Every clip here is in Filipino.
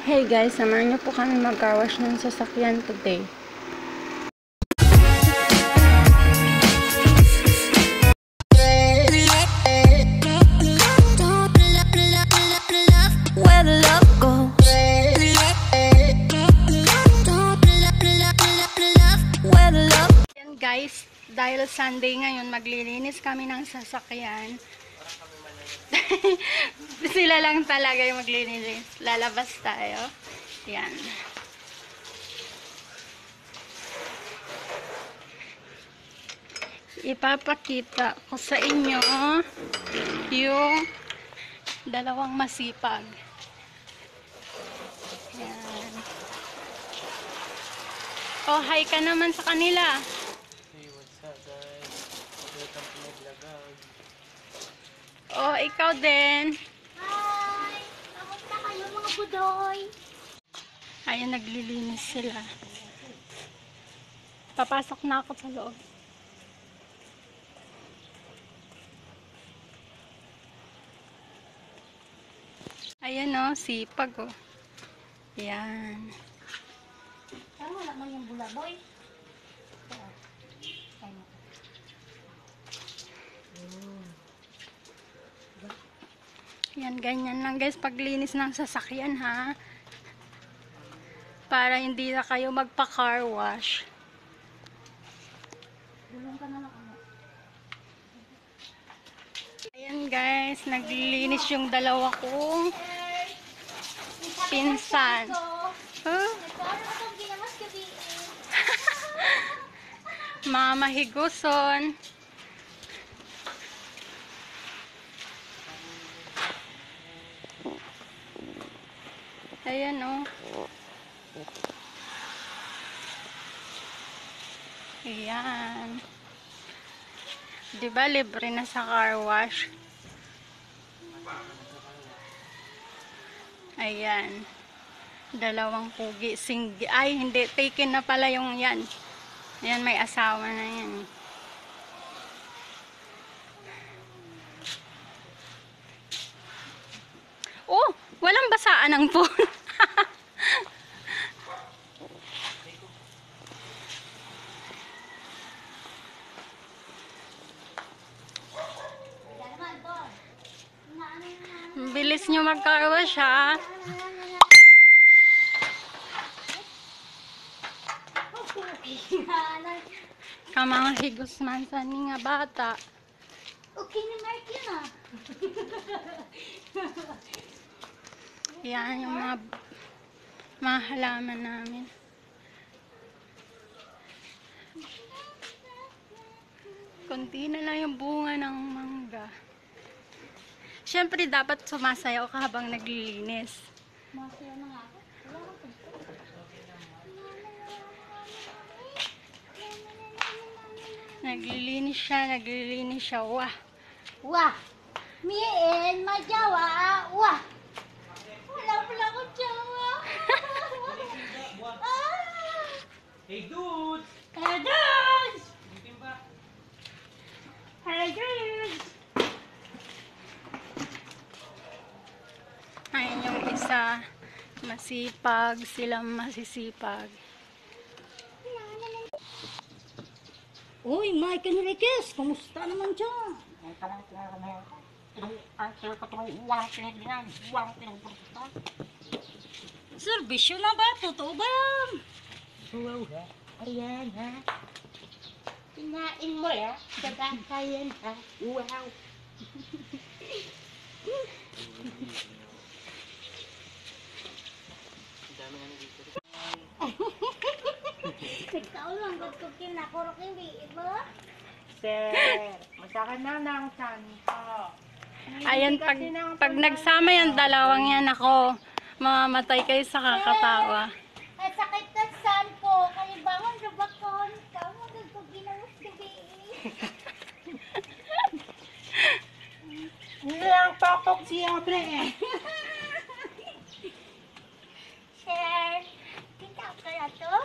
Hey guys, samahan niyo po kami mag-car wash ng sasakyan today. Yan guys, dahil Sunday ngayon, maglilinis kami ng sasakyan. Sila lang talaga yung maglilinis. Lalabas tayo. Yan. Ipapakita ko sa inyo yung dalawang masipag. Yan. Oh, hi ka naman sa kanila. Hey, what's up guys? Welcome to my vlog. Oh, ikaw din. Hi! Kamusta kayo mga budoy? Ayan, naglilinis sila. Papasok na ako sa loob. Ayan o, sipag o. Yan. Saan wala man yung bulaboy? Yan, ganyan lang guys, paglinis ng sasakyan ha. Para hindi na kayo magpa-car wash. Gulong ka na lang ano. Ayan guys, naglilinis yung dalawa kong pinsan. Huh? Nagkaroon akong ginamas gabi. Mama Higuson. Ayan o. Ayan. Diba libre na sa car wash? Ayan. Dalawang pugi. Ay, hindi. Taken na pala yung yan. Ayan, may asawa na yan. Oh, walang basaan ng phone. Bilis nyo mag-car wash ha. Kamang higos man sa nga bata. Okay ni Mark yun ah. Yan yung mga halaman namin. Kunti na lang yung bunga ng mangga. Siyempre dapat sumasayaw ka habang naglilinis. Masaya na nga ako. Wala kang punto. Naglilinis siya. Wah! Wah! Mien, majawa. Wah! Wala pala akong jawa. Ah! Hey dudes! Hello, dudes! Timba! Hello, dudes! Ayun yung isa. Masipag. Silang masisipag. Uy, Mike Enriquez, kumusta naman dyan? Serbisyo na ba? Totoo ba yan? Wow ha? Ayan ha? Kinain mo ya? Kagakayan ha? Wow! Dami na dito. Ikaw lang, ba't ko kinakurok yung biit mo? Sir, masaka na ng chan ko. Ayan, pag nagsama yung dalawang yan ako, mamamatay kayo sa kakatawa. Ay, sakit na saan po. Kalibangan, rabakon. Ikaw mo, ba't ko ginawas gabi? Hindi lang pakok siya, pre eh. Sir, kita ka na to?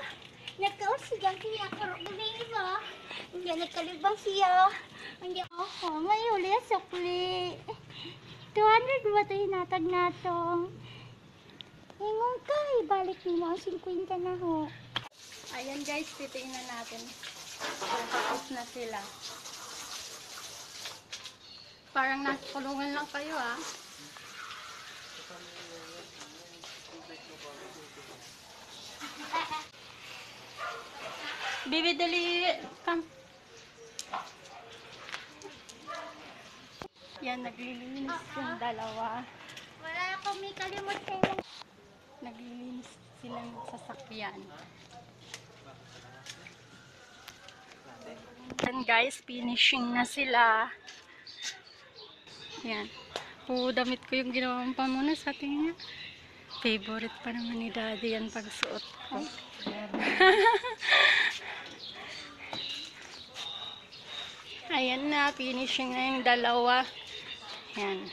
Nagkausigang kinakurok gabi mo. Hindi nagkalibang siya. Hindi ako, may huli sa sukli. 200 ba ito hinatag na to? Ingong kay. Balik mo ang 50 na ho. Ayan guys, titingnan natin kung tapos na sila. Parang nasa kulungan lang kayo ah. Bibi, dali. Come. Yan, naglilinis yung dalawa. Wala akong may kalimutan. Naglilinis silang sasakyan. Yan guys, finishing na sila. Yan. Damit ko yung ginawang pamunas sa tingin niya. Favorite pa naman ni Daddy yan pagsuot ko. Ayan na, finishing na yung dalawa. Yan.